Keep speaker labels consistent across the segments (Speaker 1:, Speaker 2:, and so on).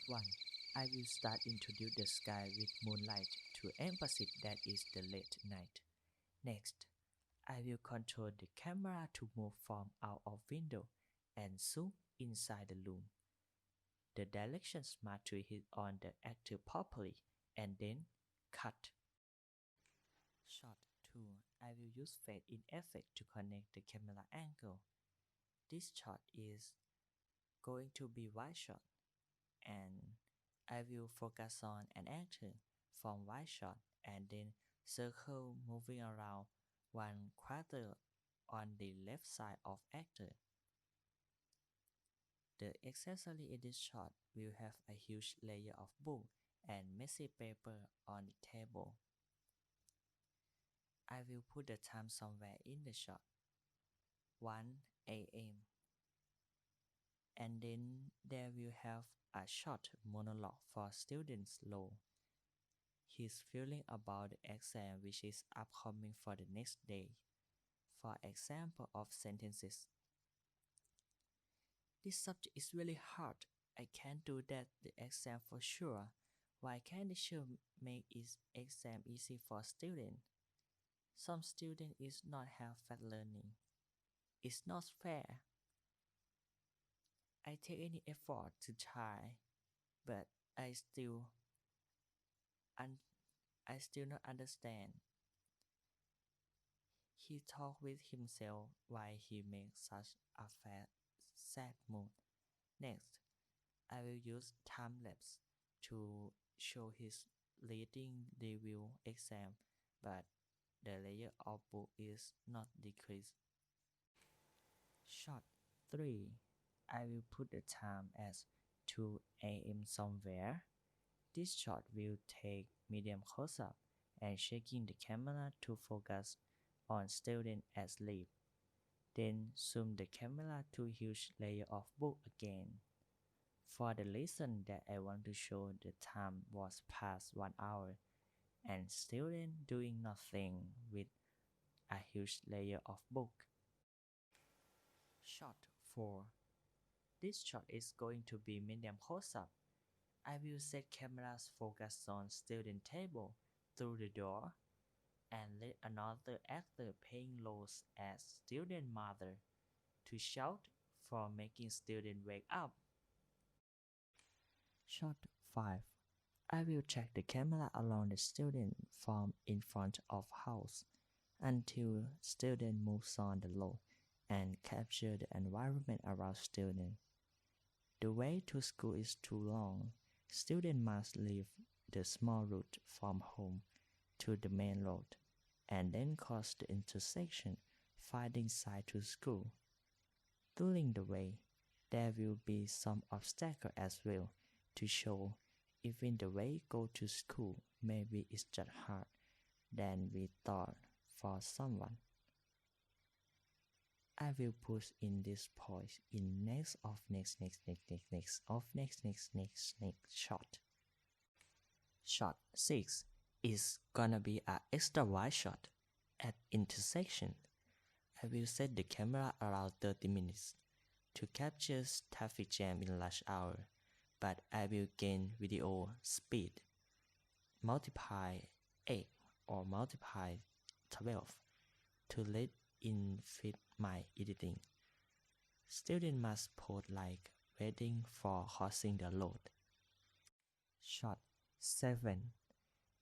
Speaker 1: 1. I will start introduce the sky with moonlight to emphasize that it's the late night. Next, I will control the camera to move from out of window and zoom inside the room. The directions must to hit on the actor properly and then cut. Shot 2. I will use fade-in effect to connect the camera angle. This shot is going to be wide shot, and I will focus on an actor from wide shot and then circle moving around 1/4 on the left side of actor. The accessory in this shot will have a huge layer of book and messy paper on the table. I will put the time somewhere in the shot, 1 a.m. And then there will have a short monologue for students low. His feeling about the exam which is upcoming for the next day. For example of sentences. This subject is really hard. I can't do that the exam for sure. Why can't the teacher make his exam easy for student? Some student is not have fast learning. It's not fair. I take any effort to try, but I still not understand. He talked with himself while he makes such a sad mood. Next, I will use time lapse to show his reading review exam, but the layer of book is not decreased. Shot 3. I will put the time as 2 a.m. somewhere. This shot will take medium close-up and shaking the camera to focus on student asleep. Then zoom the camera to huge layer of book again. For the reason that I want to show the time was past 1 hour and student doing nothing with a huge layer of book. Shot 4. This shot is going to be medium close-up. I will set camera's focus on student table through the door and let another actor playing roles as student mother to shout for making student wake up. Shot 5. I will track the camera along the student from in front of house until student moves on the road and capture the environment around student. The way to school is too long. Student must leave the small route from home to the main road and then cross the intersection finding side to school. During the way, there will be some obstacle as well to show even the way go to school maybe it's just hard than we thought for someone. I will put in this point in next shot. Shot 6 is gonna be a extra wide shot at intersection. I will set the camera around 30 minutes to capture traffic jam in rush hour, but I will gain video speed, multiply 8 or multiply 12 to let in fit my editing. Student must pose like waiting for crossing the road. Shot 7.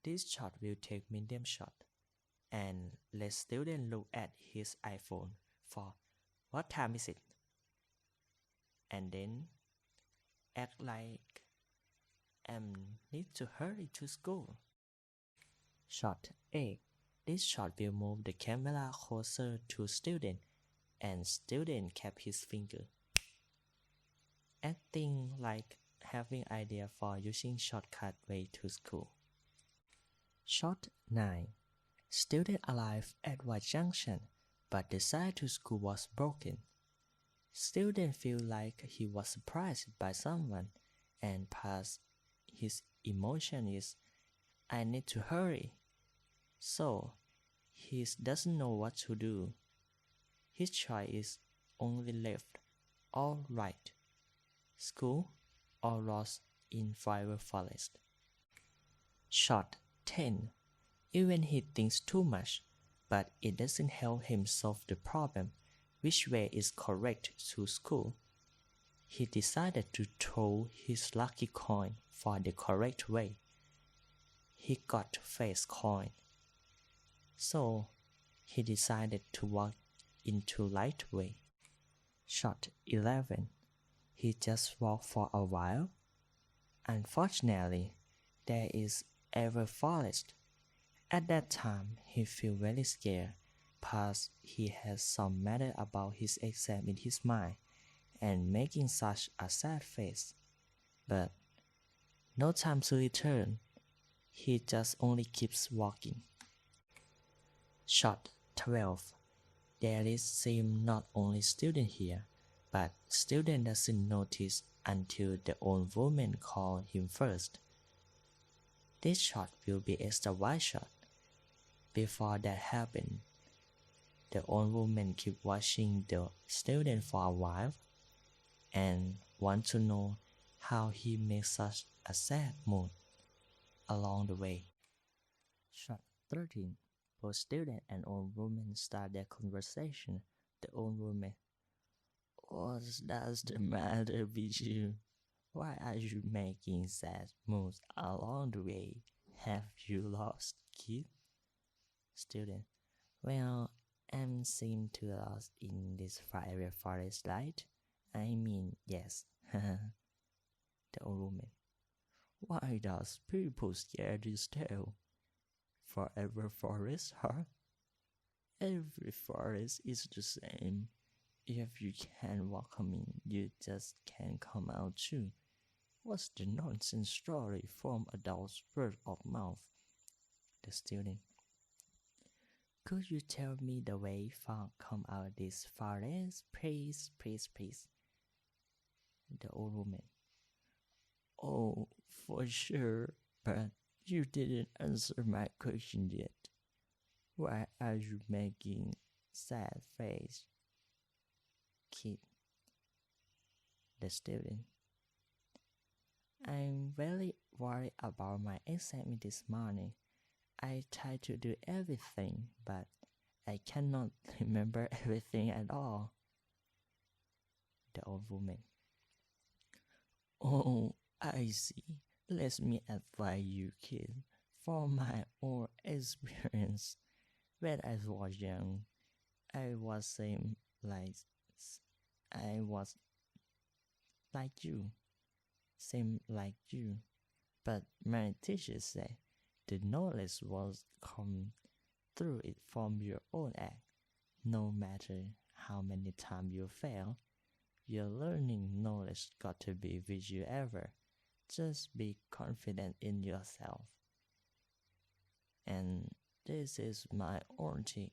Speaker 1: This shot will take medium shot and let student look at his iPhone for what time is it? And then act like need to hurry to school. Shot 8. This shot will move the camera closer to student and student kept his finger, acting like having idea for using shortcut way to school. Shot 9. Student arrived at Y Junction, but the side to school was broken. Student feel like he was surprised by someone, and past his emotion is, I need to hurry. So, he doesn't know what to do. His choice is only left or right, school or lost in fire forest. Shot 10. Even he thinks too much, but it doesn't help him solve the problem, which way is correct to school. He decided to throw his lucky coin for the correct way. He got face coin. So, he decided to walk into light way. Shot 11. He just walked for a while. Unfortunately, there is ever forest. At that time, he feel very scared, because he has some matter about his exam in his mind, and making such a sad face. But no time to return. He just only keeps walking. Shot 12. There is seem not only student here, but student doesn't notice until the old woman call him first. This shot will be extra wide shot. Before that happened, the old woman keep watching the student for a while and want to know how he makes such a sad mood along the way. Shot 13. Both student and old woman start their conversation. The old woman: "What's the matter with you? Why are you making sad moves along the way? Have you lost, kid?" Student: "Well, I'm seem to lost in this fiery forest light. I mean, yes." The old woman: "Why does people scare this tale? Forever forest, huh? Every forest is the same. If you can't welcome in, you just can't come out too. What's the nonsense story from adults' word of mouth?" The student: "Could you tell me the way fog come out this forest, please, please, please?" The old woman: "Oh, for sure, but you didn't answer my question yet. Why are you making sad face, kid?" The student: "I'm very worried about my exam this morning. I try to do everything, but I cannot remember everything at all." The old woman: "Oh, I see. Let me advise you, kid. From my own experience, when I was young, I was same like you, same like you. But my teacher said the knowledge was come through it from your own act. No matter how many times you fail, your learning knowledge got to be with you ever. Just be confident in yourself. And this is my own thing.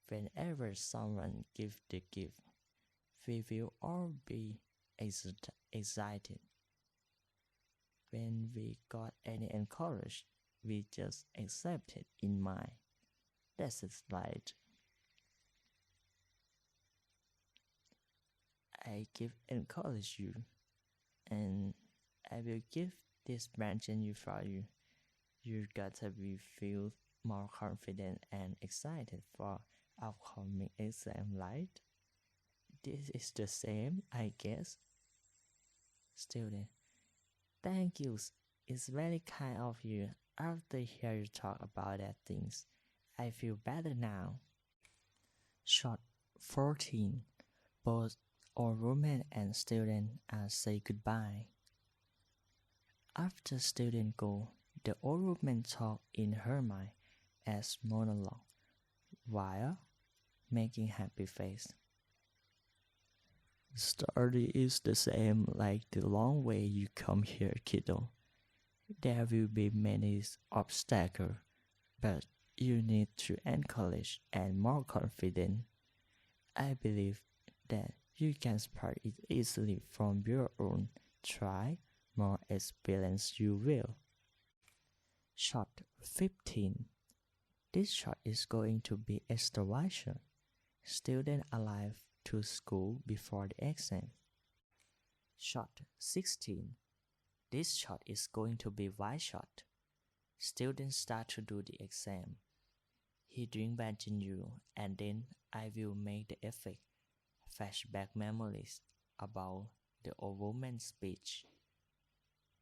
Speaker 1: Whenever someone gives the gift, we will all be excited. When we got any encouraged, we just accept it in mind. That's it, right? I give encourage you, and I will give this mention you for you. You gotta be feel more confident and excited for upcoming exam, right? This is the same, I guess. Student: "Thank you. It's very kind of you. After hearing you talk about that things, I feel better now." Shot 14. Both old woman and student say goodbye. After student go, the old woman talk in her mind as monologue, while making happy face. "The story is the same like the long way you come here, kiddo. There will be many obstacles, but you need to encourage and more confident. I believe that you can spread it easily from your own. Try, more experience you will." Shot 15. This shot is going to be extraordinary. Student arrive to school before the exam. Shot 16. This shot is going to be wide shot. Students start to do the exam. He drink you, and then I will make the effect. Flashback memories about the old woman's speech.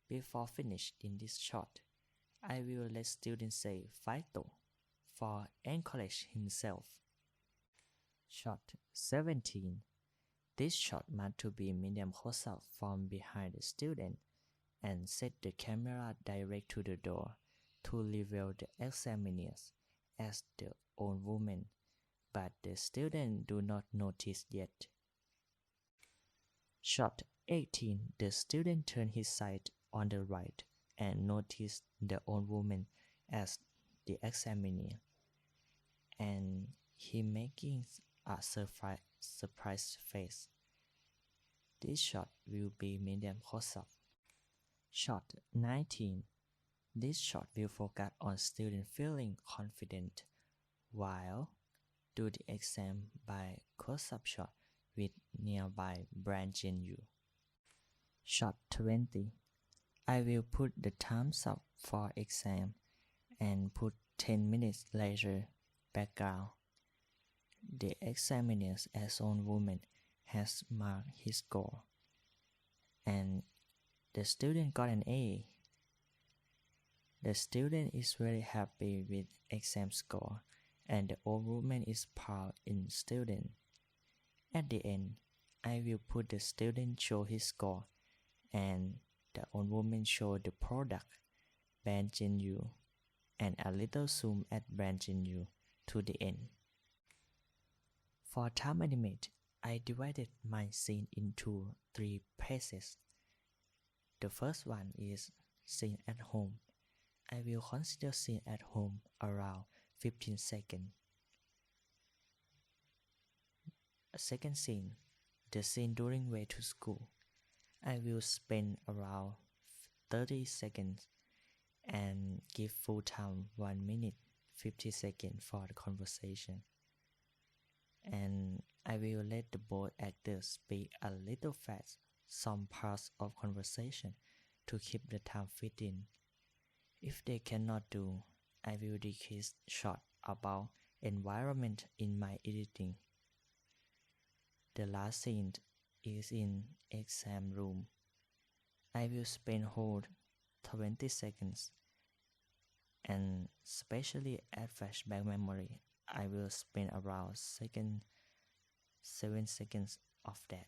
Speaker 1: Before finish in this shot, I will let students say "Faito" for encourage himself. Shot 17. This shot must to be medium close-up from behind the student and set the camera direct to the door to reveal the examiners as the old woman, but the student do not notice yet. Shot 18. The student turn his side on the right and notice the old woman as the examiner, and he making a surprise face. This shot will be medium close-up. Shot 19. This shot will focus on student feeling confident while do the exam by close-up shot with nearby branching you. Shot 20. I will put the times up for exam and put 10 minutes later background. The examiner's own woman has marked his score, and the student got an A. The student is very happy with exam score, and the old woman is proud in student. At the end, I will put the student show his score, and the old woman show the product, branching you, and a little zoom at branching you to the end. For time limit, I divided my scene into 3 phases. The first one is scene at home. I will consider scene at home around 15 seconds. Second scene, the scene during way to school. I will spend around 30 seconds and give full time 1 minute 50 seconds for the conversation. And I will let the both actors speak a little fast some parts of conversation to keep the time fit in. If they cannot do, I will decrease shot about environment in my editing. The last scene is in exam room. I will spend whole 20 seconds, and especially at flashback memory, I will spend around 7 seconds of that.